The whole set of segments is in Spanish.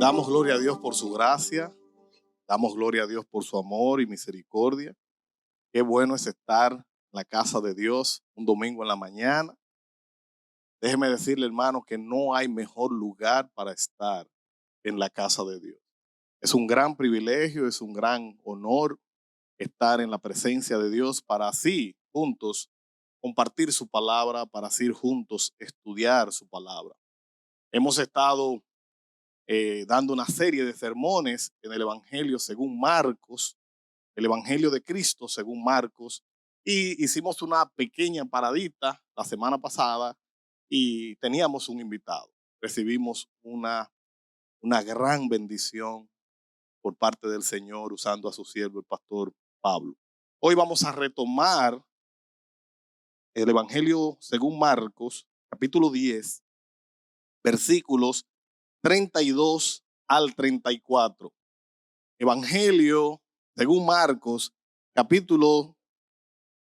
Damos gloria a Dios por su gracia, damos gloria a Dios por su amor y misericordia. Qué bueno es estar en la casa de Dios un domingo en la mañana. Déjeme decirle, hermano, que no hay mejor lugar para estar en la casa de Dios. Es un gran privilegio, es un gran honor estar en la presencia de Dios para así juntos compartir su palabra, para así juntos estudiar su palabra. Hemos estado dando una serie de sermones en el Evangelio según Marcos, el Evangelio de Cristo según Marcos, y hicimos una pequeña paradita la semana pasada y teníamos un invitado. Recibimos una gran bendición por parte del Señor usando a su siervo, el pastor Pablo. Hoy vamos a retomar el Evangelio según Marcos, capítulo 10, versículos 32 al 34. Evangelio según Marcos, capítulo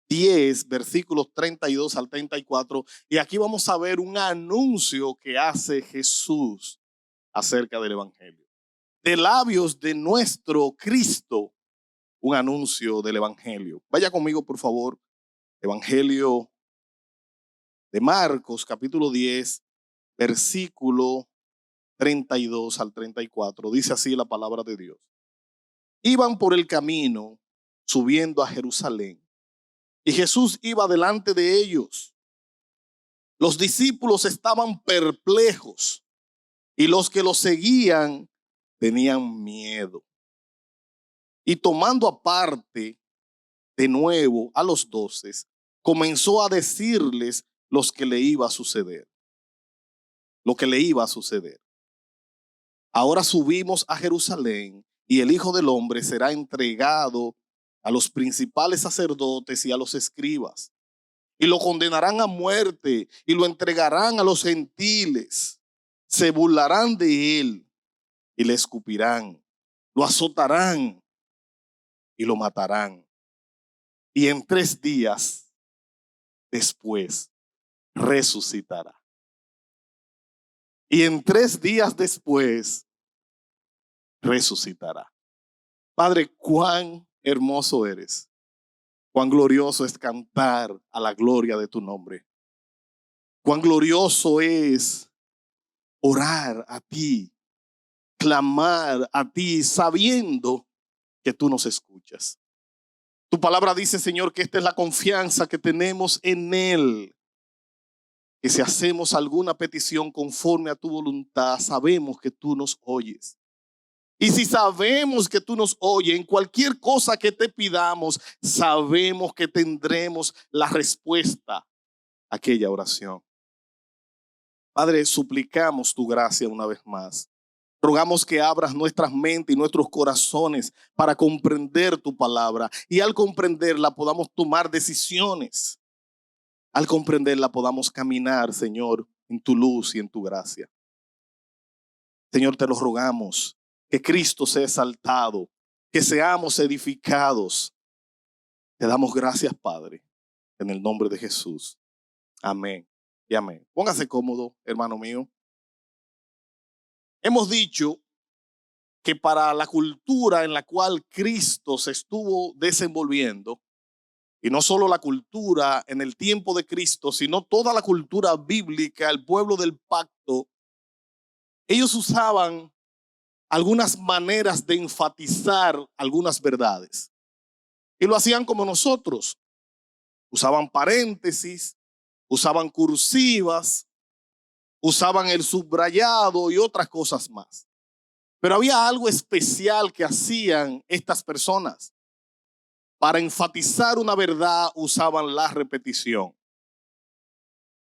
10, versículos 32 al 34. Y aquí vamos a ver un anuncio que hace Jesús acerca del Evangelio. De labios de nuestro Cristo, un anuncio del Evangelio. Vaya conmigo, por favor. Evangelio de Marcos, capítulo 10, versículo 32 al 34. Dice así la palabra de Dios. Iban por el camino subiendo a Jerusalén y Jesús iba delante de ellos. Los discípulos estaban perplejos y los que lo seguían tenían miedo. Y tomando aparte de nuevo a los 12, comenzó a decirles lo que le iba a suceder. Ahora subimos a Jerusalén y el Hijo del Hombre será entregado a los principales sacerdotes y a los escribas, y lo condenarán a muerte y lo entregarán a los gentiles. Se burlarán de él y le escupirán, lo azotarán y lo matarán. Y en 3 días después resucitará. Y en 3 días después resucitará. Padre, cuán hermoso eres. Cuán glorioso es cantar a la gloria de tu nombre. Cuán glorioso es orar a ti, clamar a ti, sabiendo que tú nos escuchas. Tu palabra dice, Señor, que esta es la confianza que tenemos en Él. Que si hacemos alguna petición conforme a tu voluntad, sabemos que tú nos oyes. Y si sabemos que tú nos oyes en cualquier cosa que te pidamos, sabemos que tendremos la respuesta a aquella oración. Padre, suplicamos tu gracia una vez más. Rogamos que abras nuestras mentes y nuestros corazones para comprender tu palabra. Y al comprenderla podamos tomar decisiones. Al comprenderla podamos caminar, Señor, en tu luz y en tu gracia. Señor, te lo rogamos. Que Cristo sea exaltado, que seamos edificados. Te damos gracias, Padre, en el nombre de Jesús. Amén y amén. Póngase cómodo, hermano mío. Hemos dicho que para la cultura en la cual Cristo se estuvo desenvolviendo, y no solo la cultura en el tiempo de Cristo, sino toda la cultura bíblica, el pueblo del pacto, ellos usaban algunas maneras de enfatizar algunas verdades. Y lo hacían como nosotros. Usaban paréntesis, usaban cursivas, usaban el subrayado y otras cosas más. Pero había algo especial que hacían estas personas. Para enfatizar una verdad usaban la repetición.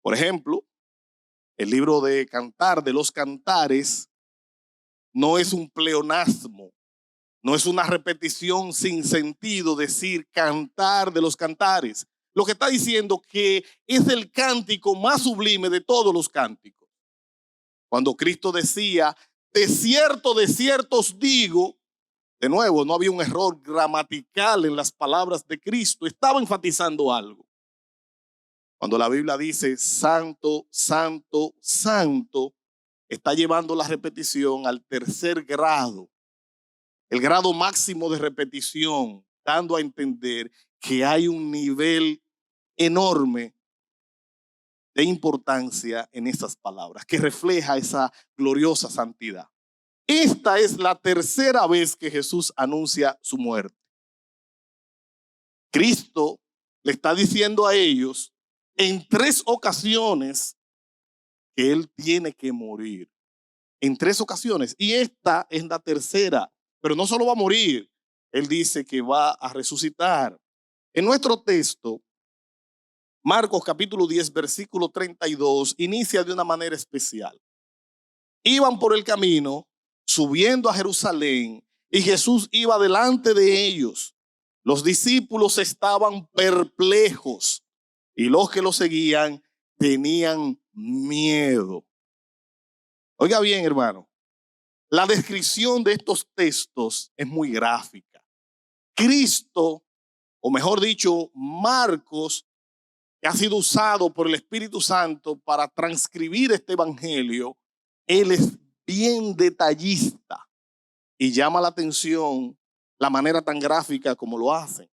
Por ejemplo, el libro de Cantar de los Cantares no es un pleonasmo, no es una repetición sin sentido decir Cantar de los Cantares. Lo que está diciendo que es el cántico más sublime de todos los cánticos. Cuando Cristo decía, de cierto os digo, de nuevo, no había un error gramatical en las palabras de Cristo, estaba enfatizando algo. Cuando la Biblia dice santo, santo, santo, está llevando la repetición al tercer grado, el grado máximo de repetición, dando a entender que hay un nivel enorme de importancia en esas palabras, que refleja esa gloriosa santidad. Esta es la tercera vez que Jesús anuncia su muerte. Cristo le está diciendo a ellos en 3 ocasiones que Él tiene que morir. En 3 ocasiones. Y esta es la tercera. Pero no solo va a morir, Él dice que va a resucitar. En nuestro texto, Marcos capítulo 10, versículo 32, inicia de una manera especial. Iban por el camino, subiendo a Jerusalén, y Jesús iba delante de ellos. Los discípulos estaban perplejos y los que lo seguían tenían miedo. Oiga bien, hermano, la descripción de estos textos es muy gráfica. Cristo, o mejor dicho, Marcos, que ha sido usado por el Espíritu Santo para transcribir este evangelio, él es bien detallista y llama la atención la manera tan gráfica como lo hacen.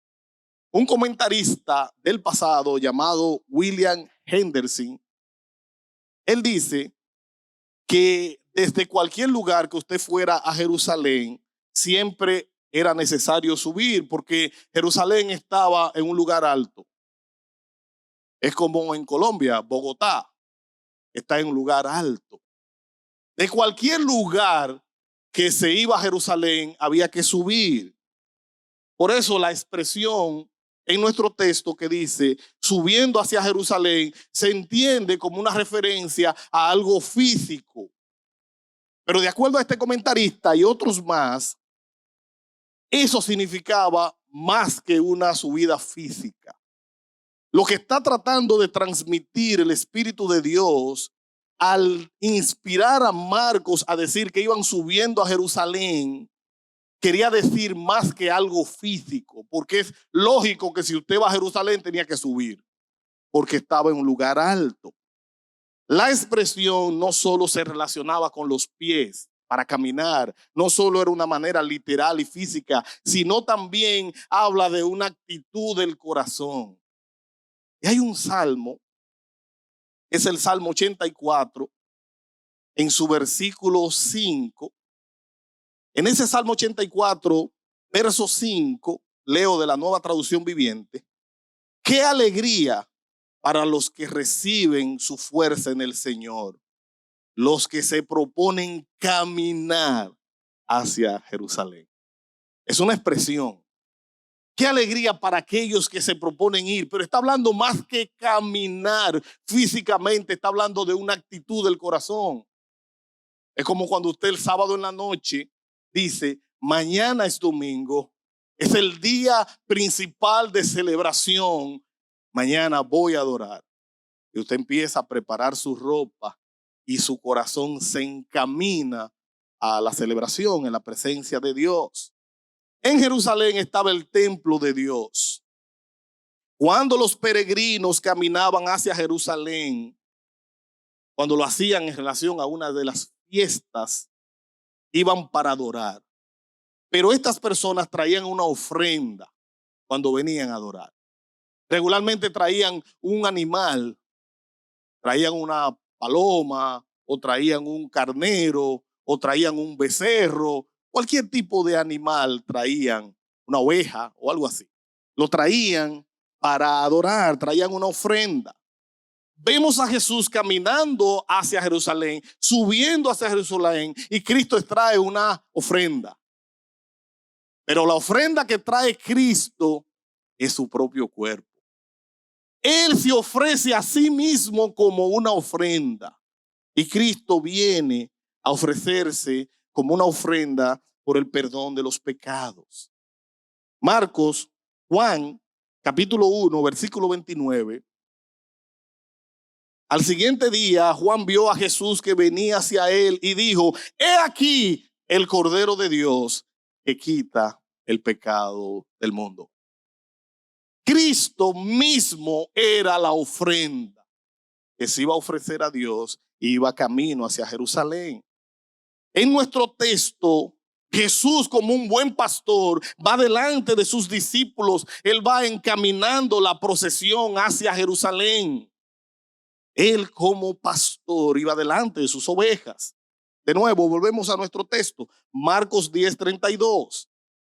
Un comentarista del pasado llamado William Henderson, él dice que desde cualquier lugar que usted fuera a Jerusalén, siempre era necesario subir porque Jerusalén estaba en un lugar alto. Es como en Colombia, Bogotá está en un lugar alto. De cualquier lugar que se iba a Jerusalén había que subir. Por eso la expresión en nuestro texto que dice subiendo hacia Jerusalén se entiende como una referencia a algo físico. Pero de acuerdo a este comentarista y otros más, eso significaba más que una subida física. Lo que está tratando de transmitir el Espíritu de Dios al inspirar a Marcos a decir que iban subiendo a Jerusalén, quería decir más que algo físico, porque es lógico que si usted va a Jerusalén tenía que subir, porque estaba en un lugar alto. La expresión no solo se relacionaba con los pies para caminar, no solo era una manera literal y física, sino también habla de una actitud del corazón. Y hay un salmo, es el Salmo 84, en su versículo 5. En ese Salmo 84, verso 5, leo de la Nueva Traducción Viviente: qué alegría para los que reciben su fuerza en el Señor, los que se proponen caminar hacia Jerusalén. Es una expresión. Qué alegría para aquellos que se proponen ir, pero está hablando más que caminar físicamente, está hablando de una actitud del corazón. Es como cuando usted el sábado en la noche dice, mañana es domingo, es el día principal de celebración, mañana voy a adorar. Y usted empieza a preparar su ropa y su corazón se encamina a la celebración en la presencia de Dios. En Jerusalén estaba el templo de Dios. Cuando los peregrinos caminaban hacia Jerusalén, cuando lo hacían en relación a una de las fiestas, iban para adorar. Pero estas personas traían una ofrenda cuando venían a adorar. Regularmente traían un animal, traían una paloma, o traían un carnero, o traían un becerro, cualquier tipo de animal traían, una oveja o algo así. Lo traían para adorar, traían una ofrenda. Vemos a Jesús caminando hacia Jerusalén, subiendo hacia Jerusalén, y Cristo trae una ofrenda. Pero la ofrenda que trae Cristo es su propio cuerpo. Él se ofrece a sí mismo como una ofrenda. Y Cristo viene a ofrecerse como una ofrenda por el perdón de los pecados. Marcos, Juan, capítulo 1, versículo 29. Al siguiente día, Juan vio a Jesús que venía hacia él y dijo, he aquí el Cordero de Dios que quita el pecado del mundo. Cristo mismo era la ofrenda que se iba a ofrecer a Dios iba camino hacia Jerusalén. En nuestro texto, Jesús, como un buen pastor, va delante de sus discípulos. Él va encaminando la procesión hacia Jerusalén. Él, como pastor, iba delante de sus ovejas. De nuevo, volvemos a nuestro texto. Marcos 10:32.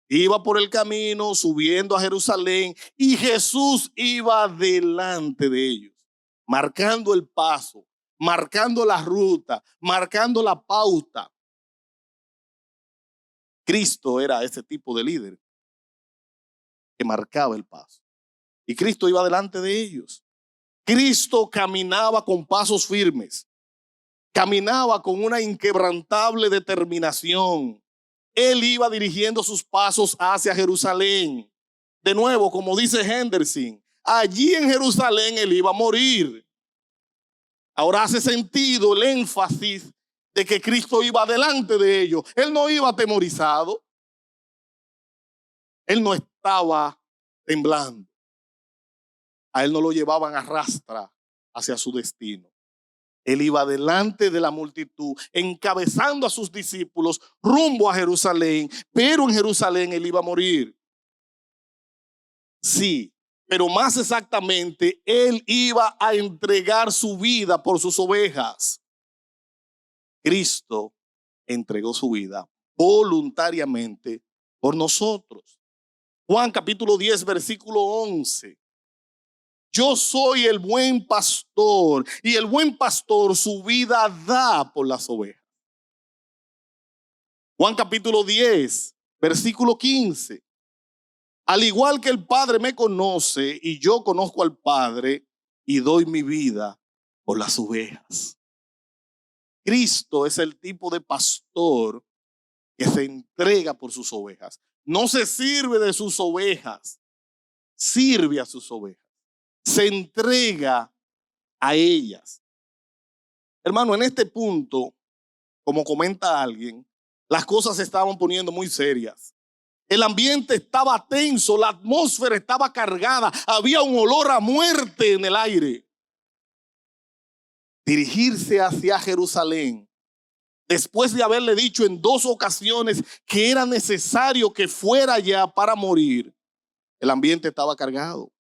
Iba por el camino subiendo a Jerusalén y Jesús iba delante de ellos, marcando el paso, marcando la ruta, marcando la pauta. Cristo era ese tipo de líder que marcaba el paso. Y Cristo iba delante de ellos. Cristo caminaba con pasos firmes. Caminaba con una inquebrantable determinación. Él iba dirigiendo sus pasos hacia Jerusalén. De nuevo, como dice Henderson, allí en Jerusalén él iba a morir. Ahora hace sentido el énfasis de que Cristo iba delante de ellos. Él no iba atemorizado. Él no estaba temblando. A él no lo llevaban a rastra hacia su destino. Él iba delante de la multitud, encabezando a sus discípulos rumbo a Jerusalén, pero en Jerusalén él iba a morir. Sí, pero más exactamente, él iba a entregar su vida por sus ovejas. Cristo entregó su vida voluntariamente por nosotros. Juan capítulo 10, versículo 11. Yo soy el buen pastor y el buen pastor su vida da por las ovejas. Juan capítulo 10, versículo 15. Al igual que el Padre me conoce y yo conozco al Padre y doy mi vida por las ovejas. Cristo es el tipo de pastor que se entrega por sus ovejas. No se sirve de sus ovejas, sirve a sus ovejas. Se entrega a ellas. Hermano, en este punto, como comenta alguien, las cosas se estaban poniendo muy serias. El ambiente estaba tenso, la atmósfera estaba cargada, había un olor a muerte en el aire. Dirigirse hacia Jerusalén, después de haberle dicho en 2 ocasiones que era necesario que fuera allá para morir, el ambiente estaba cargado.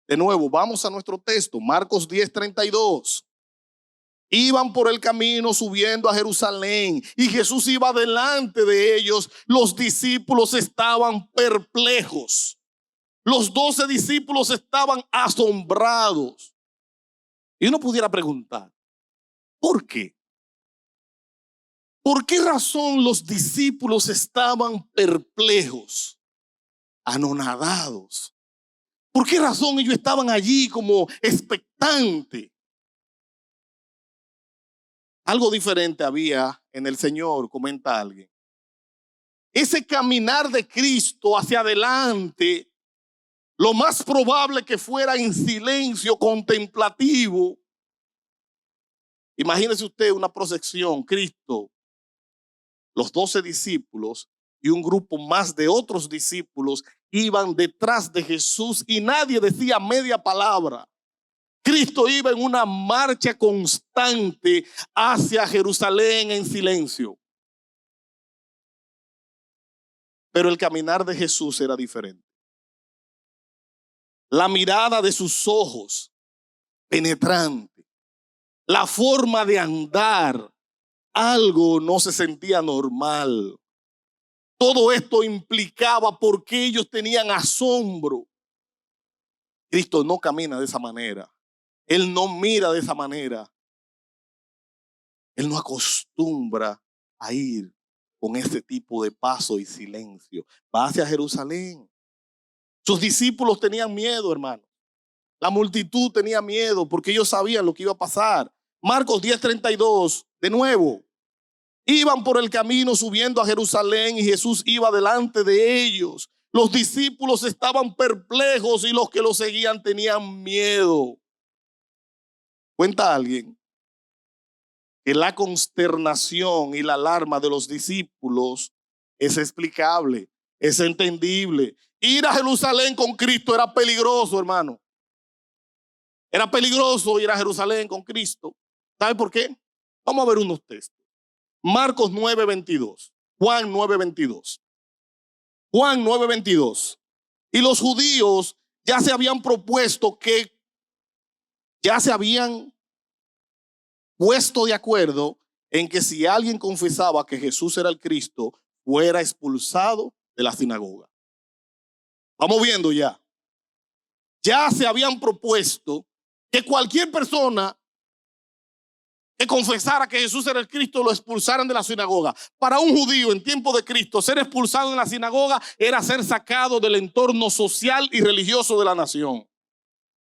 De nuevo, vamos a nuestro texto, Marcos 10:32. Iban por el camino subiendo a Jerusalén y Jesús iba delante de ellos. Los discípulos estaban perplejos. Los 12 discípulos estaban asombrados. Y uno pudiera preguntar, ¿por qué? ¿Por qué razón los discípulos estaban perplejos, anonadados? ¿Por qué razón ellos estaban allí como expectantes? Algo diferente había en el Señor, comenta alguien. Ese caminar de Cristo hacia adelante, lo más probable que fuera en silencio contemplativo. Imagínese usted una procesión, Cristo, los 12 discípulos y un grupo más de otros discípulos iban detrás de Jesús y nadie decía media palabra. Cristo iba en una marcha constante hacia Jerusalén en silencio. Pero el caminar de Jesús era diferente. La mirada de sus ojos, penetrante. La forma de andar, algo no se sentía normal. Todo esto implicaba porque ellos tenían asombro. Cristo no camina de esa manera. Él no mira de esa manera. Él no acostumbra a ir con ese tipo de paso y silencio. Va hacia Jerusalén. Sus discípulos tenían miedo, hermano. La multitud tenía miedo porque ellos sabían lo que iba a pasar. Marcos 10:32, de nuevo. Iban por el camino subiendo a Jerusalén y Jesús iba delante de ellos. Los discípulos estaban perplejos y los que lo seguían tenían miedo. Cuenta alguien que la consternación y la alarma de los discípulos es explicable, es entendible. Ir a Jerusalén con Cristo era peligroso, hermano. Era peligroso ir a Jerusalén con Cristo. ¿Sabe por qué? Vamos a ver unos textos. Marcos 9:22. Juan 9:22. Juan 9:22. Y los judíos ya se habían propuesto ya se habían puesto de acuerdo en que si alguien confesaba que Jesús era el Cristo, fuera expulsado de la sinagoga. Vamos viendo ya. Ya se habían propuesto que cualquier persona que confesara que Jesús era el Cristo lo expulsaran de la sinagoga. Para un judío en tiempo de Cristo, ser expulsado de la sinagoga era ser sacado del entorno social y religioso de la nación.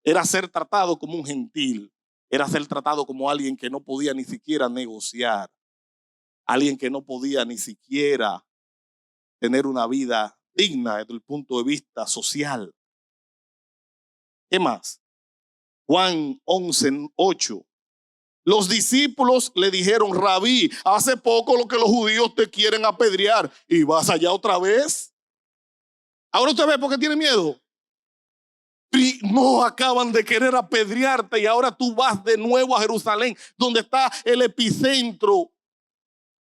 Era ser tratado como un gentil. Era ser tratado como alguien que no podía ni siquiera negociar. Alguien que no podía ni siquiera tener una vida digna desde el punto de vista social. ¿Qué más? Juan 11:8. Los discípulos le dijeron: Rabí, hace poco lo que los judíos te quieren apedrear y vas allá otra vez. Ahora usted ve por qué tiene miedo. No, acaban de querer apedrearte y ahora tú vas de nuevo a Jerusalén, donde está el epicentro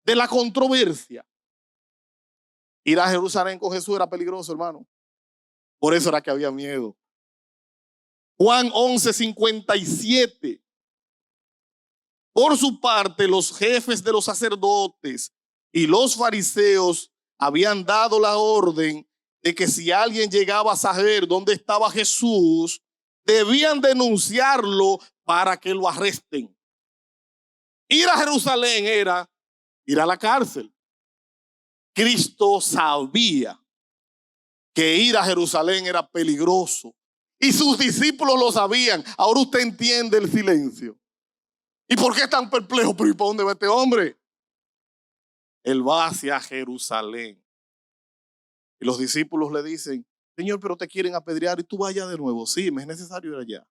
de la controversia. Ir a Jerusalén con Jesús era peligroso, hermano. Por eso era que había miedo. Juan 11:57. Por su parte, los jefes de los sacerdotes y los fariseos habían dado la orden de que si alguien llegaba a saber dónde estaba Jesús, debían denunciarlo para que lo arresten. Ir a Jerusalén era ir a la cárcel. Cristo sabía que ir a Jerusalén era peligroso y sus discípulos lo sabían. Ahora usted entiende el silencio. ¿Y por qué es tan perplejo? ¿Pero y para dónde va este hombre? Él va hacia Jerusalén. Y los discípulos le dicen: Señor, pero te quieren apedrear y tú vayas de nuevo. Sí, me es necesario ir allá.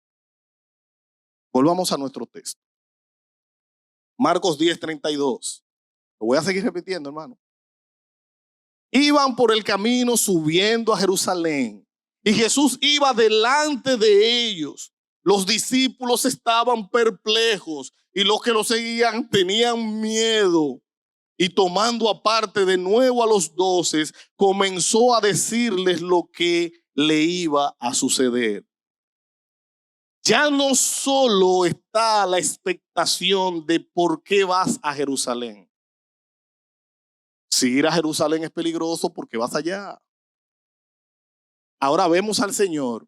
Volvamos a nuestro texto. Marcos 10:32. Lo voy a seguir repitiendo, hermano. Iban por el camino subiendo a Jerusalén y Jesús iba delante de ellos. Los discípulos estaban perplejos y los que lo seguían tenían miedo. Y tomando aparte de nuevo a los 12, comenzó a decirles lo que le iba a suceder. Ya no solo está la expectación de por qué vas a Jerusalén. Si ir a Jerusalén es peligroso, ¿por qué vas allá? Ahora vemos al Señor,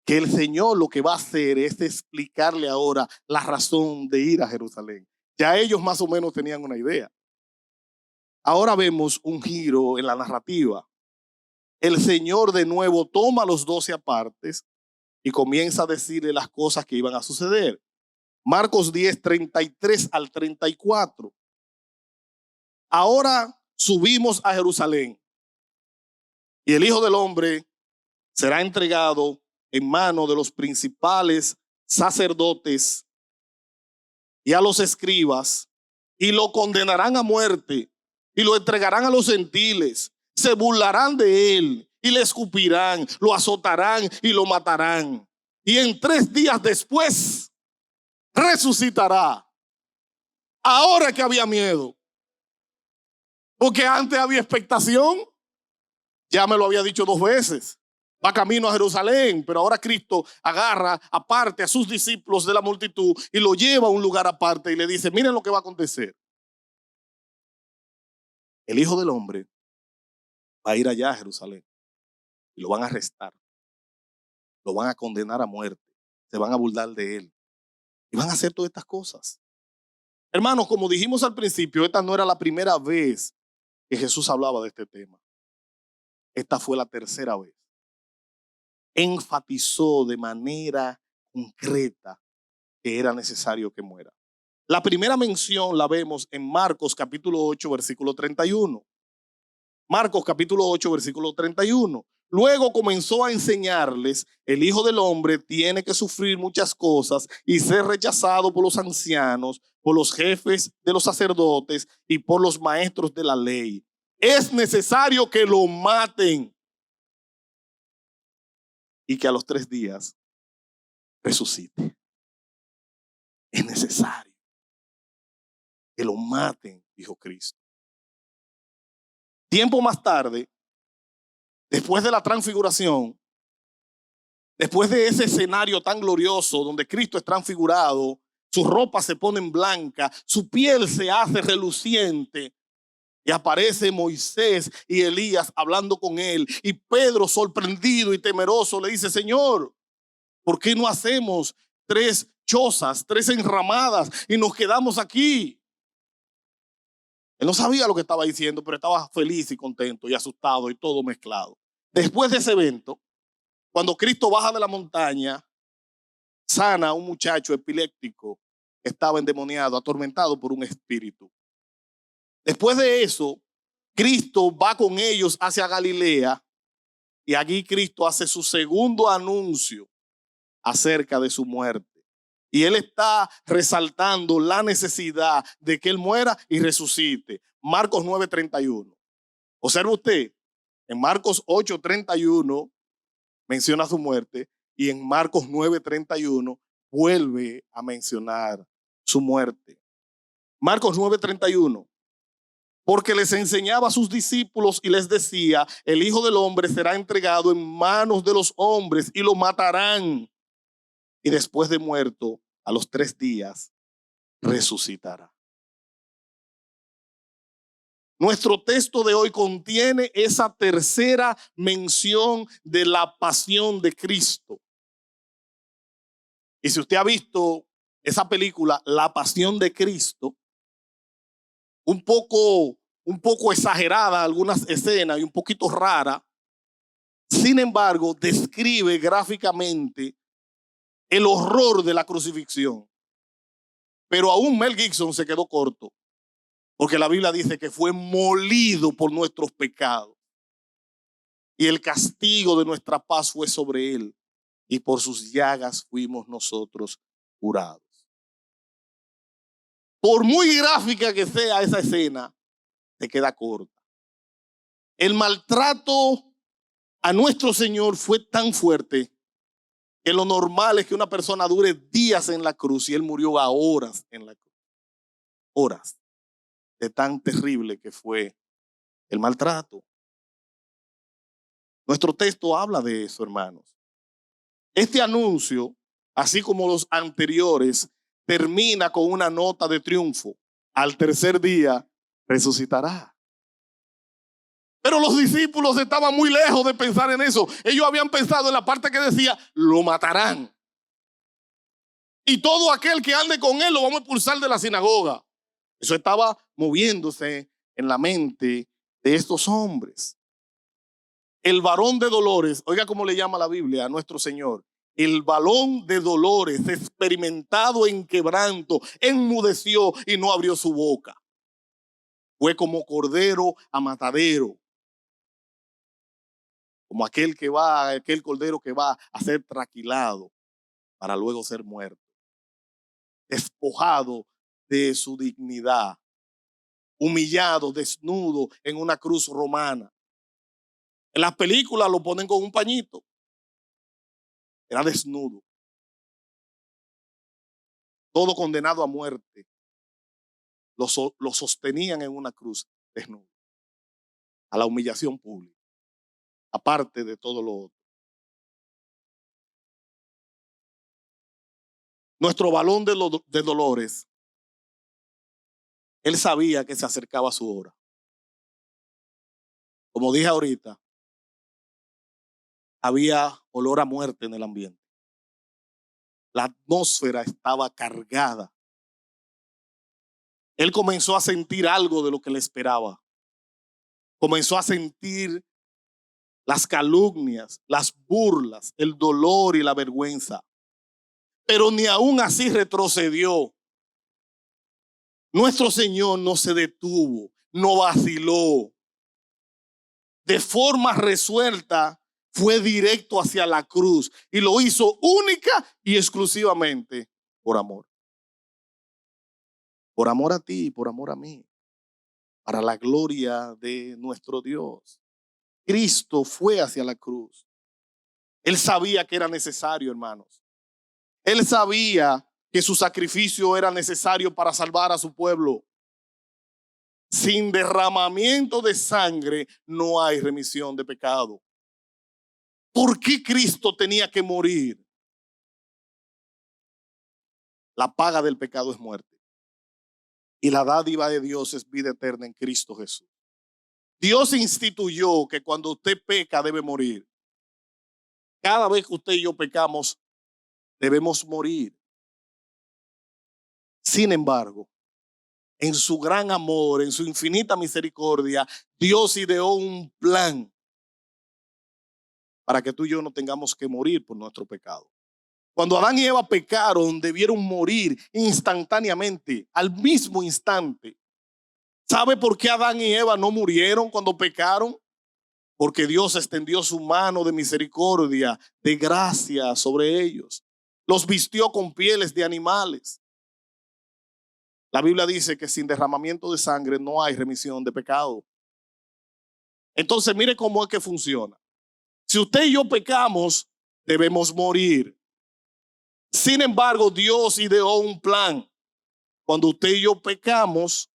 que el Señor lo que va a hacer es explicarle ahora la razón de ir a Jerusalén. Ya ellos más o menos tenían una idea. Ahora vemos un giro en la narrativa. El Señor de nuevo toma a los 12 apartes y comienza a decirle las cosas que iban a suceder. Marcos 10:33-34. Ahora subimos a Jerusalén y el Hijo del Hombre será entregado en manos de los principales sacerdotes y a los escribas, y lo condenarán a muerte y lo entregarán a los gentiles. Se burlarán de él y le escupirán, lo azotarán y lo matarán. Y en 3 días después resucitará. Ahora que había miedo, porque antes había expectación. Ya me lo había dicho 2 veces. Va camino a Jerusalén, pero ahora Cristo agarra aparte a sus discípulos de la multitud y lo lleva a un lugar aparte y le dice: miren lo que va a acontecer. El Hijo del Hombre va a ir allá a Jerusalén y lo van a arrestar, lo van a condenar a muerte, se van a burlar de él y van a hacer todas estas cosas. Hermanos, como dijimos al principio, esta no era la primera vez que Jesús hablaba de este tema. Esta fue la tercera vez. Enfatizó de manera concreta que era necesario que muera. La primera mención la vemos en Marcos capítulo 8, versículo 31. Marcos capítulo 8, versículo 31. Luego comenzó a enseñarles: el Hijo del Hombre tiene que sufrir muchas cosas y ser rechazado por los ancianos, por los jefes de los sacerdotes y por los maestros de la ley. Es necesario que lo maten y que a los 3 días resucite. Es necesario que lo maten, dijo Cristo. Tiempo más tarde, después de la transfiguración, después de ese escenario tan glorioso donde Cristo es transfigurado, su ropa se pone en blanca, su piel se hace reluciente y aparece Moisés y Elías hablando con él. Y Pedro, sorprendido y temeroso, le dice: Señor, ¿por qué no hacemos 3 chozas, 3 enramadas y nos quedamos aquí? Él no sabía lo que estaba diciendo, pero estaba feliz y contento y asustado y todo mezclado. Después de ese evento, cuando Cristo baja de la montaña, sana a un muchacho epiléptico que estaba endemoniado, atormentado por un espíritu. Después de eso, Cristo va con ellos hacia Galilea y allí Cristo hace su segundo anuncio acerca de su muerte. Y él está resaltando la necesidad de que él muera y resucite. Marcos 9:31. Observe usted, en Marcos 8:31 menciona su muerte y en Marcos 9:31 vuelve a mencionar su muerte. Marcos 9:31. Porque les enseñaba a sus discípulos y les decía: el Hijo del Hombre será entregado en manos de los hombres y lo matarán. Y después de muerto, a los 3 días, resucitará. Nuestro texto de hoy contiene esa tercera mención de la pasión de Cristo. Y si usted ha visto esa película, La Pasión de Cristo, un poco exagerada algunas escenas y un poquito rara, sin embargo, describe gráficamente el horror de la crucifixión. Pero aún Mel Gibson se quedó corto, porque la Biblia dice que fue molido por nuestros pecados y el castigo de nuestra paz fue sobre él, y por sus llagas fuimos nosotros curados. Por muy gráfica que sea esa escena, se queda corta. El maltrato a nuestro Señor fue tan fuerte que lo normal es que una persona dure días en la cruz y él murió a horas en la cruz. Horas de tan terrible que fue el maltrato. Nuestro texto habla de eso, hermanos. Este anuncio, así como los anteriores, termina con una nota de triunfo. Al tercer día resucitará. Pero los discípulos estaban muy lejos de pensar en eso. Ellos habían pensado en la parte que decía: lo matarán. Y todo aquel que ande con él lo vamos a expulsar de la sinagoga. Eso estaba moviéndose en la mente de estos hombres. El varón de dolores, oiga cómo le llama la Biblia a nuestro Señor: el varón de dolores, experimentado en quebranto, enmudeció y no abrió su boca. Fue como cordero a matadero, como aquel cordero que va a ser traquilado para luego ser muerto, despojado de su dignidad, humillado, desnudo en una cruz romana. En las películas lo ponen con un pañito. Era desnudo. Todo condenado a muerte. Lo sostenían en una cruz desnudo. A la humillación pública. Aparte de todo lo otro. Nuestro varón de dolores, él sabía que se acercaba su hora. Como dije ahorita, había olor a muerte en el ambiente. La atmósfera estaba cargada. Él comenzó a sentir algo de lo que le esperaba. Comenzó a sentir las calumnias, las burlas, el dolor y la vergüenza. Pero ni aún así retrocedió. Nuestro Señor no se detuvo, no vaciló. De forma resuelta fue directo hacia la cruz y lo hizo única y exclusivamente por amor. Por amor a ti y por amor a mí. Para la gloria de nuestro Dios. Cristo fue hacia la cruz. Él sabía que era necesario, hermanos. Él sabía que su sacrificio era necesario para salvar a su pueblo. Sin derramamiento de sangre no hay remisión de pecado. ¿Por qué Cristo tenía que morir? La paga del pecado es muerte. Y la dádiva de Dios es vida eterna en Cristo Jesús. Dios instituyó que cuando usted peca debe morir. Cada vez que usted y yo pecamos, debemos morir. Sin embargo, en su gran amor, en su infinita misericordia, Dios ideó un plan para que tú y yo no tengamos que morir por nuestro pecado. Cuando Adán y Eva pecaron, debieron morir instantáneamente, al mismo instante. ¿Sabe por qué Adán y Eva no murieron cuando pecaron? Porque Dios extendió su mano de misericordia, de gracia sobre ellos. Los vistió con pieles de animales. La Biblia dice que sin derramamiento de sangre no hay remisión de pecado. Entonces, mire cómo es que funciona. Si usted y yo pecamos, debemos morir. Sin embargo, Dios ideó un plan. Cuando usted y yo pecamos,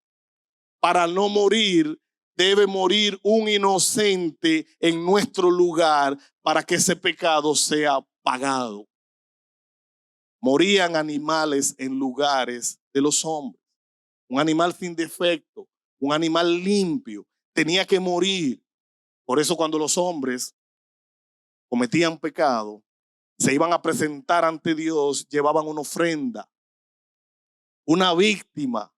para no morir, debe morir un inocente en nuestro lugar para que ese pecado sea pagado. Morían animales en lugares de los hombres. Un animal sin defecto, un animal limpio, tenía que morir. Por eso cuando los hombres cometían pecado, se iban a presentar ante Dios, llevaban una ofrenda, una víctima,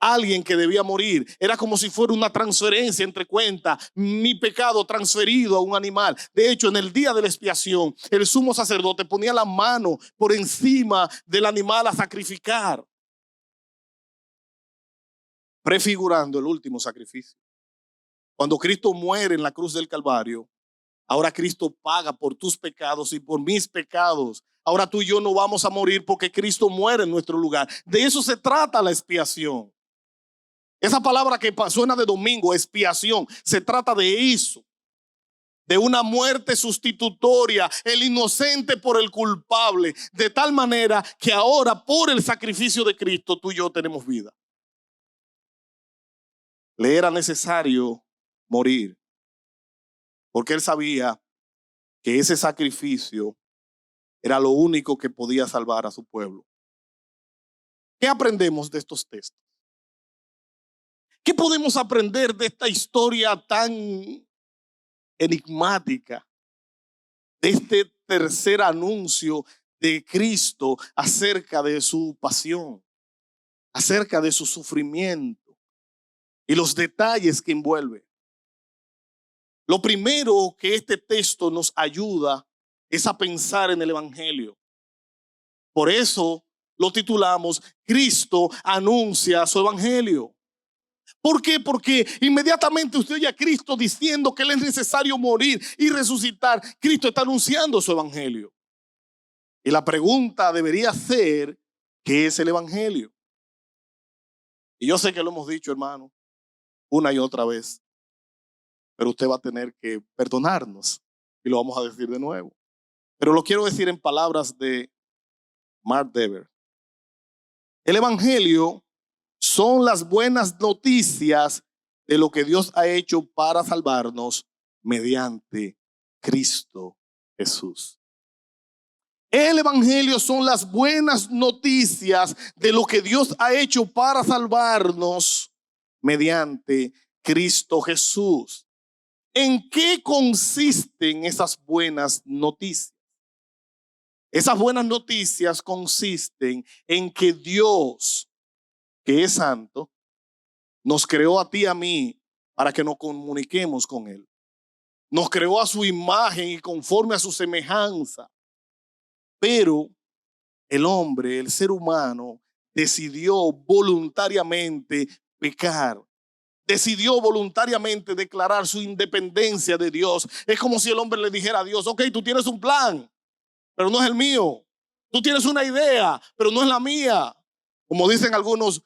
alguien que debía morir. Era como si fuera una transferencia entre cuentas, mi pecado transferido a un animal. De hecho, en el día de la expiación, el sumo sacerdote ponía la mano por encima del animal a sacrificar, prefigurando el último sacrificio. Cuando Cristo muere en la cruz del Calvario, ahora Cristo paga por tus pecados y por mis pecados. Ahora tú y yo no vamos a morir porque Cristo muere en nuestro lugar. De eso se trata la expiación. Esa palabra que suena de domingo, expiación, se trata de eso. De una muerte sustitutoria, el inocente por el culpable. De tal manera que ahora por el sacrificio de Cristo tú y yo tenemos vida. Le era necesario morir. Porque él sabía que ese sacrificio era lo único que podía salvar a su pueblo. ¿Qué aprendemos de estos textos? ¿Qué podemos aprender de esta historia tan enigmática? De este tercer anuncio de Cristo acerca de su pasión, acerca de su sufrimiento y los detalles que envuelve. Lo primero que este texto nos ayuda es a pensar en el Evangelio. Por eso lo titulamos Cristo anuncia su Evangelio. ¿Por qué? Porque inmediatamente usted oye a Cristo diciendo que Él es necesario morir y resucitar. Cristo está anunciando su Evangelio. Y la pregunta debería ser, ¿qué es el Evangelio? Y yo sé que lo hemos dicho, hermano, una y otra vez. Pero usted va a tener que perdonarnos y lo vamos a decir de nuevo. Pero lo quiero decir en palabras de Mark Dever. El Evangelio son las buenas noticias de lo que Dios ha hecho para salvarnos mediante Cristo Jesús. El Evangelio son las buenas noticias de lo que Dios ha hecho para salvarnos mediante Cristo Jesús. ¿En qué consisten esas buenas noticias? Esas buenas noticias consisten en que Dios, que es santo, nos creó a ti y a mí para que nos comuniquemos con Él. Nos creó a su imagen y conforme a su semejanza. Pero el hombre, el ser humano, decidió voluntariamente pecar. Decidió voluntariamente declarar su independencia de Dios. Es como si el hombre le dijera a Dios, ok, tú tienes un plan, pero no es el mío. Tú tienes una idea, pero no es la mía. Como dicen algunos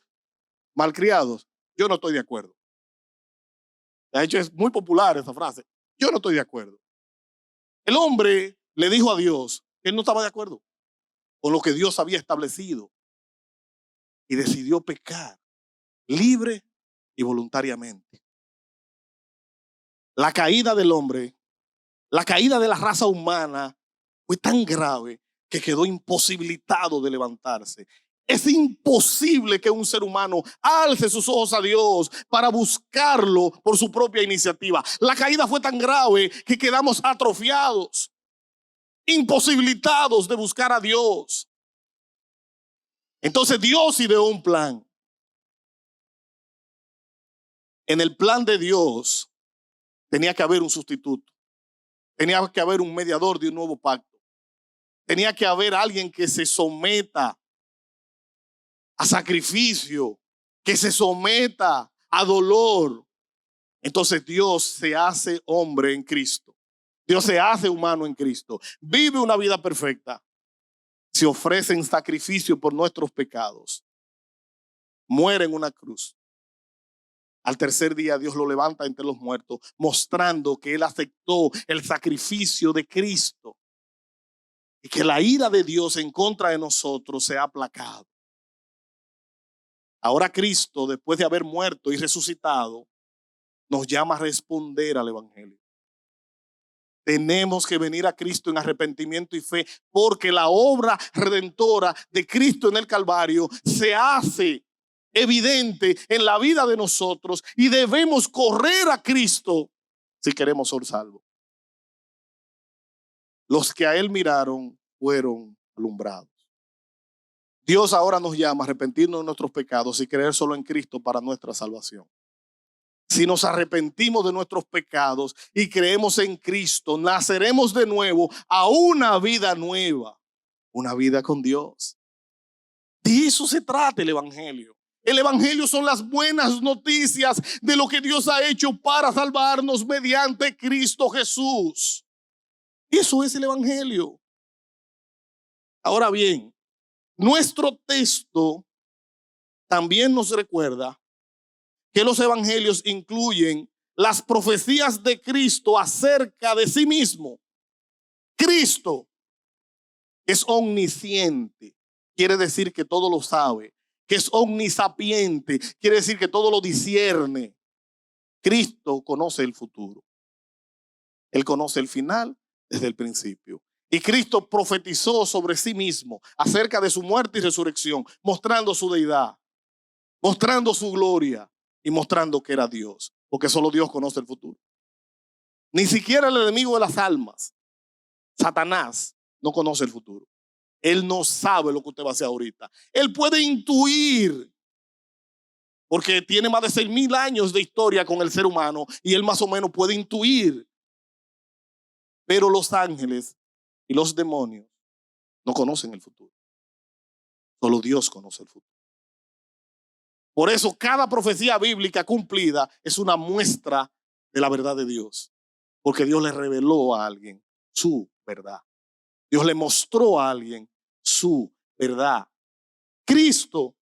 malcriados, yo no estoy de acuerdo. De hecho, es muy popular esa frase. Yo no estoy de acuerdo. El hombre le dijo a Dios que él no estaba de acuerdo con lo que Dios había establecido. y decidió pecar libre y voluntariamente. La caída del hombre, la caída de la raza humana fue tan grave que quedó imposibilitado de levantarse. Es imposible que un ser humano alce sus ojos a Dios para buscarlo por su propia iniciativa. La caída fue tan grave que quedamos atrofiados, imposibilitados de buscar a Dios. Entonces Dios ideó un plan. En el plan de Dios tenía que haber un sustituto. Tenía que haber un mediador de un nuevo pacto. Tenía que haber alguien que se someta a sacrificio, que se someta a dolor. Entonces Dios se hace hombre en Cristo. Dios se hace humano en Cristo. Vive una vida perfecta. Se ofrece en sacrificio por nuestros pecados. Muere en una cruz. Al tercer día Dios lo levanta entre los muertos, mostrando que Él aceptó el sacrificio de Cristo y que la ira de Dios en contra de nosotros se ha aplacado. Ahora Cristo, después de haber muerto y resucitado, nos llama a responder al Evangelio. Tenemos que venir a Cristo en arrepentimiento y fe, porque la obra redentora de Cristo en el Calvario se hace evidente en la vida de nosotros y debemos correr a Cristo si queremos ser salvos. Los que a Él miraron fueron alumbrados. Dios ahora nos llama a arrepentirnos de nuestros pecados y creer solo en Cristo para nuestra salvación. Si nos arrepentimos de nuestros pecados y creemos en Cristo, naceremos de nuevo a una vida nueva, una vida con Dios. De eso se trata el Evangelio. El Evangelio son las buenas noticias de lo que Dios ha hecho para salvarnos mediante Cristo Jesús. Eso es el Evangelio. Ahora bien, nuestro texto también nos recuerda que los evangelios incluyen las profecías de Cristo acerca de sí mismo. Cristo es omnisciente, quiere decir que todo lo sabe. Que es omnisapiente, quiere decir que todo lo discierne. Cristo conoce el futuro. Él conoce el final desde el principio. Y Cristo profetizó sobre sí mismo acerca de su muerte y resurrección, mostrando su deidad, mostrando su gloria y mostrando que era Dios, porque solo Dios conoce el futuro. Ni siquiera el enemigo de las almas, Satanás, no conoce el futuro. Él no sabe lo que usted va a hacer ahorita. Él puede intuir, porque tiene más de 6,000 años de historia con el ser humano y él más o menos puede intuir. Pero los ángeles y los demonios no conocen el futuro. Solo Dios conoce el futuro. Por eso cada profecía bíblica cumplida es una muestra de la verdad de Dios. Porque Dios le reveló a alguien su verdad. Dios le mostró a alguien su verdad. Cristo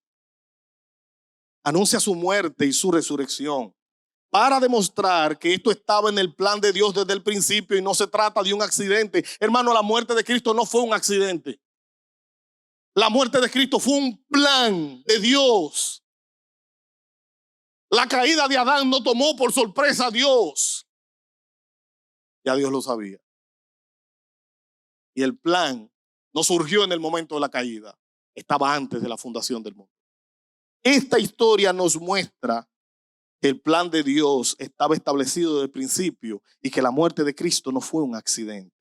anuncia su muerte y su resurrección para demostrar que esto estaba en el plan de Dios desde el principio y no se trata de un accidente. Hermano, la muerte de Cristo no fue un accidente. La muerte de Cristo fue un plan de Dios. La caída de Adán no tomó por sorpresa a Dios. Ya Dios lo sabía. Y el plan no surgió en el momento de la caída. Estaba antes de la fundación del mundo. Esta historia nos muestra que el plan de Dios estaba establecido desde el principio y que la muerte de Cristo no fue un accidente.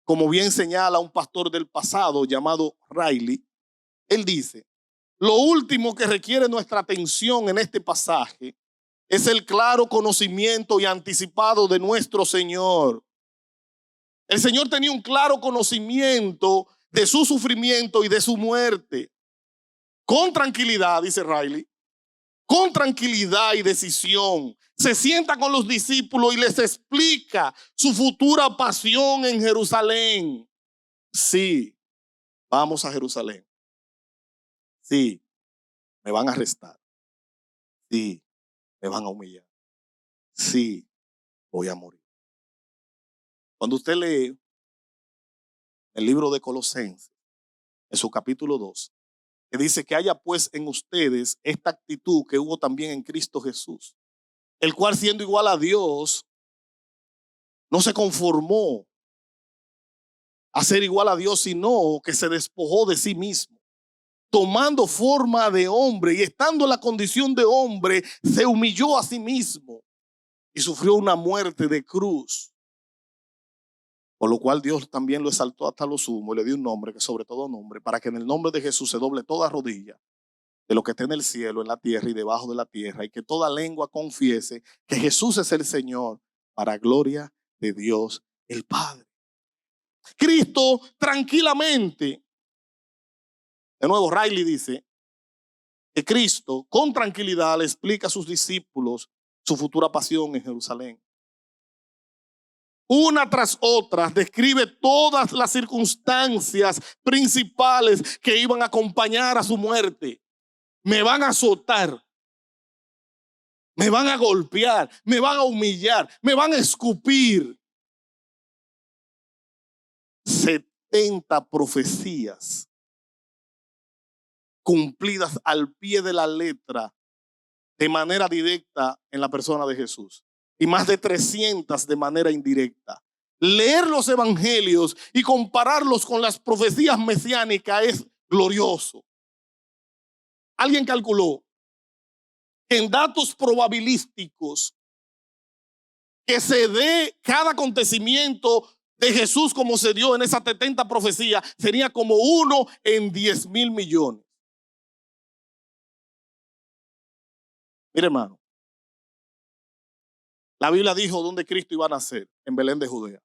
Como bien señala un pastor del pasado llamado Riley, él dice: lo último que requiere nuestra atención en este pasaje es el claro conocimiento y anticipado de nuestro Señor. El Señor tenía un claro conocimiento de su sufrimiento y de su muerte. Con tranquilidad, dice Riley, con tranquilidad y decisión, se sienta con los discípulos y les explica su futura pasión en Jerusalén. Sí, vamos a Jerusalén. Sí, me van a arrestar. Sí, me van a humillar. Sí, voy a morir. Cuando usted lee el libro de Colosenses, en su capítulo 2, que dice que haya pues en ustedes esta actitud que hubo también en Cristo Jesús, el cual siendo igual a Dios, no se conformó a ser igual a Dios, sino que se despojó de sí mismo, tomando forma de hombre y estando en la condición de hombre, se humilló a sí mismo y sufrió una muerte de cruz. Por lo cual Dios también lo exaltó hasta lo sumo y le dio un nombre que sobre todo nombre, para que en el nombre de Jesús se doble toda rodilla de lo que está en el cielo, en la tierra y debajo de la tierra, y que toda lengua confiese que Jesús es el Señor, para gloria de Dios el Padre. Cristo tranquilamente, de nuevo Riley dice que Cristo con tranquilidad le explica a sus discípulos su futura pasión en Jerusalén. Una tras otra describe todas las circunstancias principales que iban a acompañar a su muerte. Me van a azotar, me van a golpear, me van a humillar, me van a escupir. 70 profecías cumplidas al pie de la letra de manera directa en la persona de Jesús, y más de 300 de manera indirecta. Leer los evangelios y compararlos con las profecías mesiánicas es glorioso. Alguien calculó que en datos probabilísticos que se dé cada acontecimiento de Jesús como se dio en esas 70 profecías, sería como 1 en 10,000 millones. Mire, hermano, la Biblia dijo dónde Cristo iba a nacer, en Belén de Judea.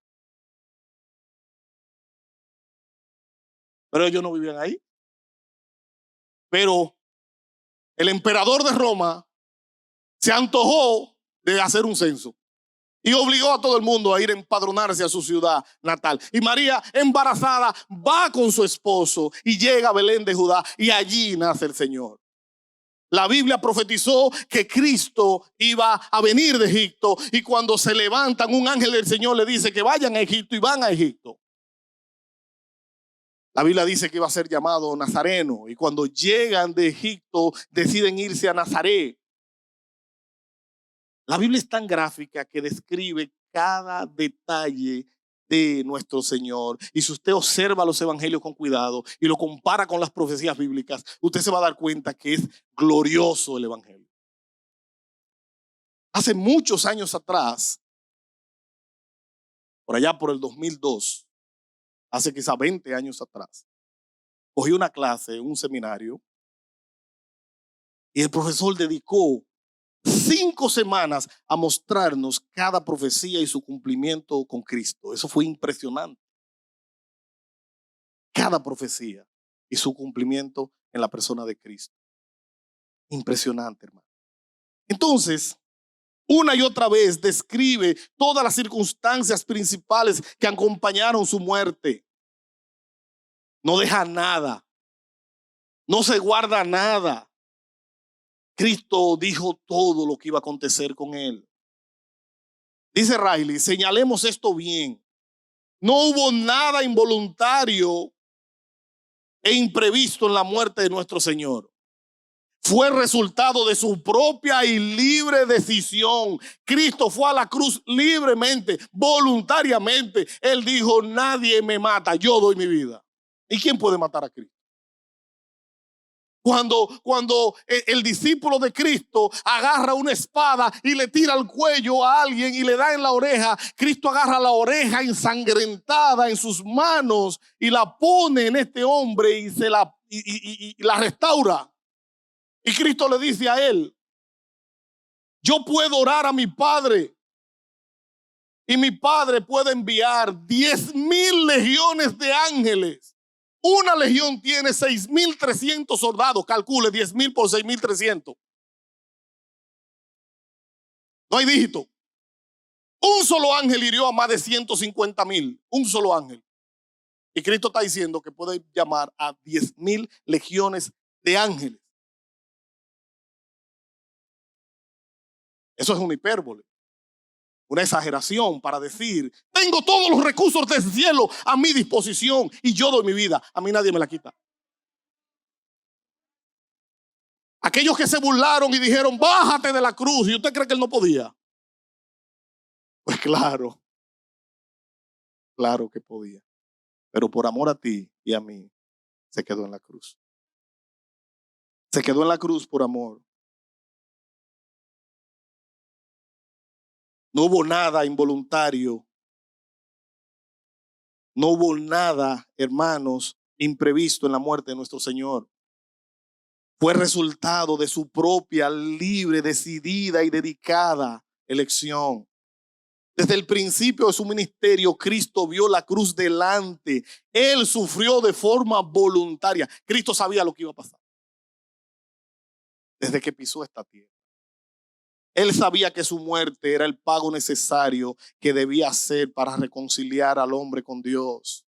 Pero ellos no vivían ahí. Pero el emperador de Roma se antojó de hacer un censo y obligó a todo el mundo a ir a empadronarse a su ciudad natal. Y María, embarazada, va con su esposo y llega a Belén de Judá, y allí nace el Señor. La Biblia profetizó que Cristo iba a venir de Egipto, y cuando se levantan, un ángel del Señor le dice que vayan a Egipto, y van a Egipto. La Biblia dice que iba a ser llamado Nazareno, y cuando llegan de Egipto deciden irse a Nazaret. La Biblia es tan gráfica que describe cada detalle de nuestro Señor. Y si usted observa los evangelios con cuidado y lo compara con las profecías bíblicas, usted se va a dar cuenta que es glorioso el evangelio. Hace muchos años atrás, por allá por el 2002, hace quizá 20 años atrás, cogí una clase en un seminario y el profesor dedicó 5 semanas a mostrarnos cada profecía y su cumplimiento con Cristo. Eso fue impresionante. Cada profecía y su cumplimiento en la persona de Cristo. Impresionante, hermano. Entonces, una y otra vez describe todas las circunstancias principales que acompañaron su muerte. No deja nada. No se guarda nada. Cristo dijo todo lo que iba a acontecer con él. Dice Riley, señalemos esto bien. No hubo nada involuntario e imprevisto en la muerte de nuestro Señor. Fue resultado de su propia y libre decisión. Cristo fue a la cruz libremente, voluntariamente. Él dijo, nadie me mata, yo doy mi vida. ¿Y quién puede matar a Cristo? Cuando el discípulo de Cristo agarra una espada y le tira al cuello a alguien y le da en la oreja, Cristo agarra la oreja ensangrentada en sus manos y la pone en este hombre y la restaura. Y Cristo le dice a él, yo puedo orar a mi Padre y mi Padre puede enviar 10,000 legiones de ángeles. Una legión tiene 6,300 soldados. Calcule 10,000 por 6,300. No hay dígito. Un solo ángel hirió a más de 150,000. Un solo ángel. Y Cristo está diciendo que puede llamar a 10,000 legiones de ángeles. Eso es una hipérbole. Una exageración para decir, tengo todos los recursos del cielo a mi disposición y yo doy mi vida. A mí nadie me la quita. Aquellos que se burlaron y dijeron, bájate de la cruz. ¿Y usted cree que él no podía? Pues claro, claro que podía. Pero por amor a ti y a mí, se quedó en la cruz. Se quedó en la cruz por amor. No hubo nada involuntario. No hubo nada, hermanos, imprevisto en la muerte de nuestro Señor. Fue resultado de su propia, libre, decidida y dedicada elección. Desde el principio de su ministerio, Cristo vio la cruz delante. Él sufrió de forma voluntaria. Cristo sabía lo que iba a pasar desde que pisó esta tierra. Él sabía que su muerte era el pago necesario que debía hacer para reconciliar al hombre con Dios.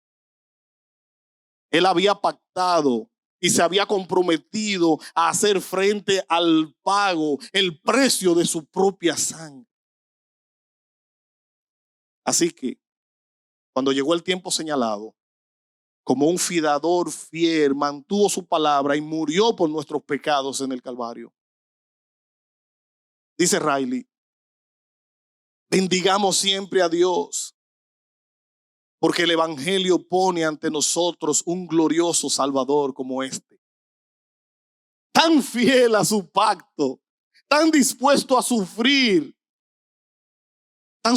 Él había pactado y se había comprometido a hacer frente al pago, el precio de su propia sangre. Así que, cuando llegó el tiempo señalado, como un fiador fiel, mantuvo su palabra y murió por nuestros pecados en el Calvario. Dice Riley, bendigamos siempre a Dios, porque el Evangelio pone ante nosotros un glorioso Salvador como este. Tan fiel a su pacto, tan dispuesto a sufrir, tan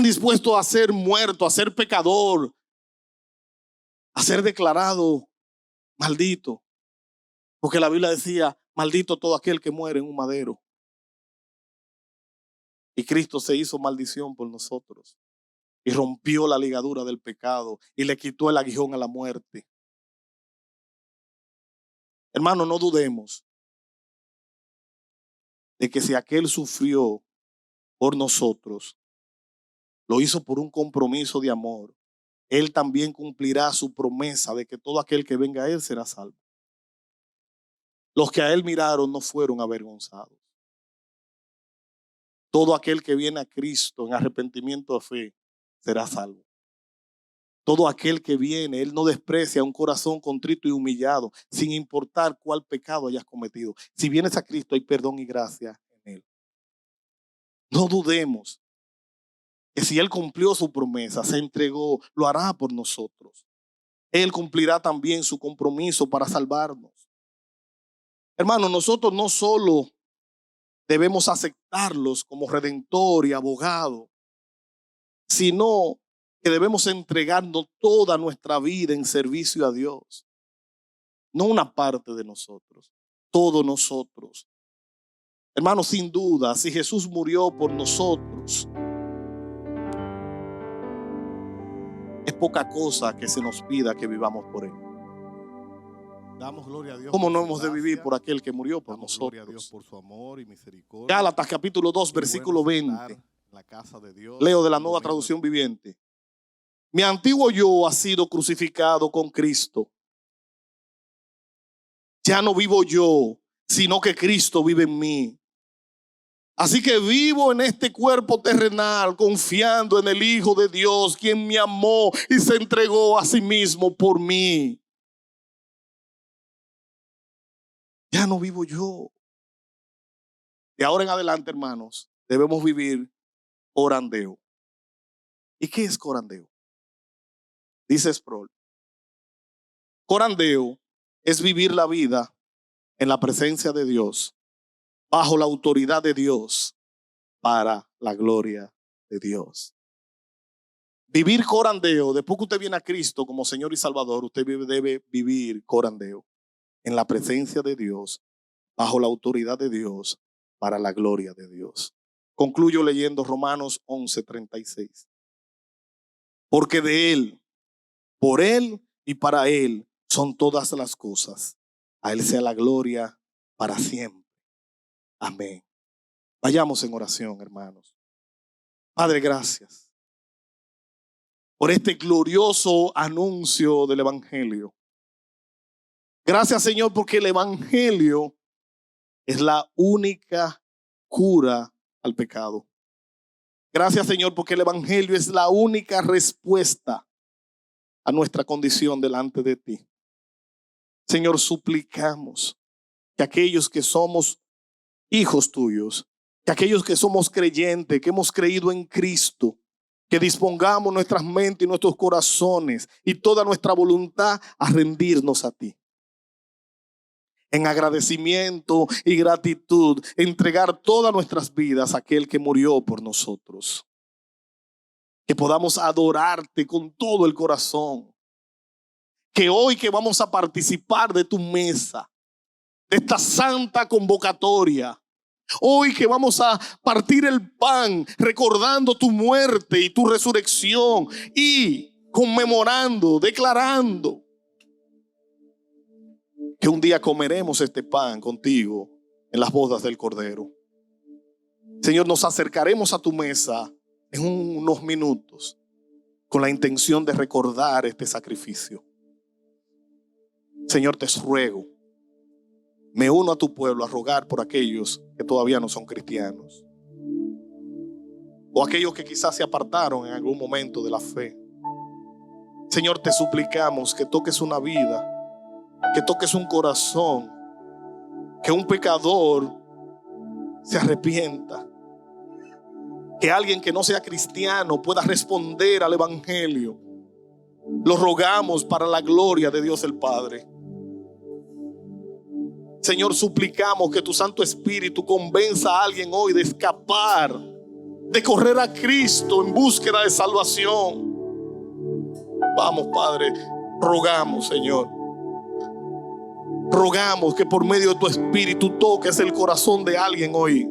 dispuesto a ser muerto, a ser pecador, a ser declarado maldito. Porque la Biblia decía, maldito todo aquel que muere en un madero. Y Cristo se hizo maldición por nosotros. Y rompió la ligadura del pecado y le quitó el aguijón a la muerte. Hermano, no dudemos de que si aquel sufrió por nosotros, lo hizo por un compromiso de amor, Él también cumplirá su promesa de que todo aquel que venga a Él será salvo. Los que a Él miraron no fueron avergonzados. Todo aquel que viene a Cristo en arrepentimiento de fe será salvo. Todo aquel que viene, Él no desprecia un corazón contrito y humillado, sin importar cuál pecado hayas cometido. Si vienes a Cristo hay perdón y gracia en Él. No dudemos que si Él cumplió su promesa, se entregó, lo hará por nosotros. Él cumplirá también su compromiso para salvarnos. Hermanos, nosotros no solo debemos aceptarlos como redentor y abogado, sino que debemos entregarnos toda nuestra vida en servicio a Dios. No una parte de nosotros, todos nosotros. Hermanos, sin duda, si Jesús murió por nosotros, es poca cosa que se nos pida que vivamos por Él. Damos gloria a Dios. ¿Cómo no hemos de vivir por aquel que murió por Damos gloria a Dios nosotros? por su amor y misericordia. Gálatas capítulo 2, versículo 20. En la casa de Dios. Leo de la Nueva Traducción Viviente. Mi antiguo yo ha sido crucificado con Cristo. Ya no vivo yo, sino que Cristo vive en mí. Así que vivo en este cuerpo terrenal, confiando en el Hijo de Dios, quien me amó y se entregó a sí mismo por mí. Ya no vivo yo. De ahora en adelante, hermanos, debemos vivir corandeo. ¿Y qué es corandeo? Dice Sproul. Corandeo es vivir la vida en la presencia de Dios, bajo la autoridad de Dios, para la gloria de Dios. Vivir corandeo, después que usted viene a Cristo como Señor y Salvador, usted debe vivir corandeo en la presencia de Dios, bajo la autoridad de Dios, para la gloria de Dios. Concluyo leyendo Romanos 11:36. Porque de Él, por Él y para Él son todas las cosas. A Él sea la gloria para siempre. Amén. Vayamos en oración, hermanos. Padre, gracias por este glorioso anuncio del Evangelio. Gracias, Señor, porque el Evangelio es la única cura al pecado. Gracias, Señor, porque el Evangelio es la única respuesta a nuestra condición delante de ti. Señor, suplicamos que aquellos que somos hijos tuyos, que aquellos que somos creyentes, que hemos creído en Cristo, que dispongamos nuestras mentes y nuestros corazones y toda nuestra voluntad a rendirnos a ti. En agradecimiento y gratitud, entregar todas nuestras vidas a aquel que murió por nosotros. Que podamos adorarte con todo el corazón. Que hoy que vamos a participar de tu mesa, de esta santa convocatoria, hoy que vamos a partir el pan recordando tu muerte y tu resurrección y conmemorando, declarando que un día comeremos este pan contigo en las bodas del Cordero. Señor, nos acercaremos a tu mesa en unos minutos con la intención de recordar este sacrificio. Señor, te ruego, me uno a tu pueblo a rogar por aquellos que todavía no son cristianos, o aquellos que quizás se apartaron en algún momento de la fe. Señor, te suplicamos que toques una vida, que toques un corazón, que un pecador se arrepienta, que alguien que no sea cristiano pueda responder al evangelio. Lo rogamos para la gloria de Dios el Padre. Señor, suplicamos que tu Santo Espíritu convenza a alguien hoy de escapar, de correr a Cristo en búsqueda de salvación. Vamos, Padre, rogamos, Señor. Rogamos que por medio de tu Espíritu toques el corazón de alguien hoy.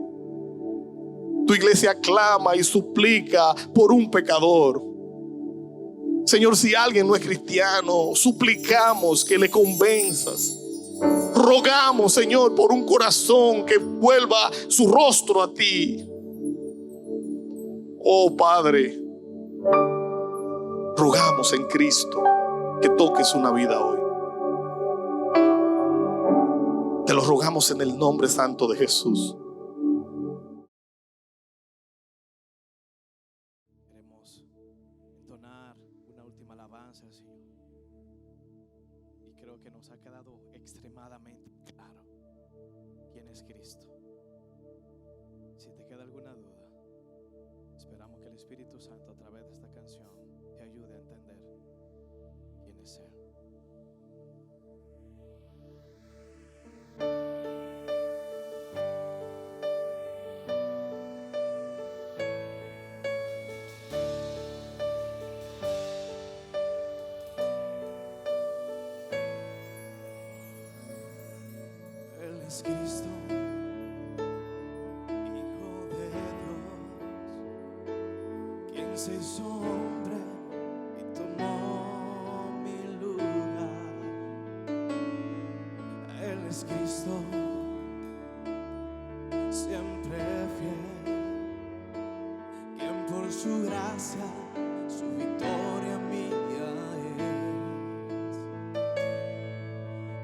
Tu iglesia clama y suplica por un pecador. Señor, si alguien no es cristiano, suplicamos que le convenzas. Rogamos, Señor, por un corazón que vuelva su rostro a ti. Oh Padre, rogamos en Cristo que toques una vida hoy. Te lo rogamos en el nombre santo de Jesús. Queremos entonar una última alabanza al Señor. Y creo que nos ha quedado extremadamente claro quién es Cristo. Si te queda alguna duda, esperamos que el Espíritu Santo a través de esta canción te ayude a entender quién es Él. Él es Cristo, Hijo de Dios, quien se hizo hombre y tomó mi lugar. Él es Cristo, siempre fiel, quien por su gracia, su victoria mía es,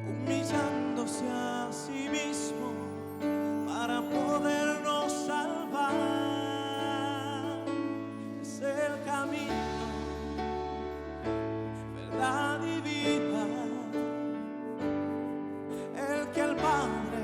humillándose a sí mismo para podernos salvar. Es el camino, verdad y vida, el que al Padre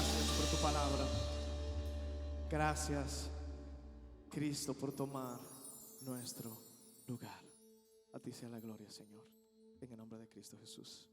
gracias por tu palabra. Gracias, Cristo, por tomar nuestro lugar. A ti sea la gloria, Señor. En el nombre de Cristo Jesús.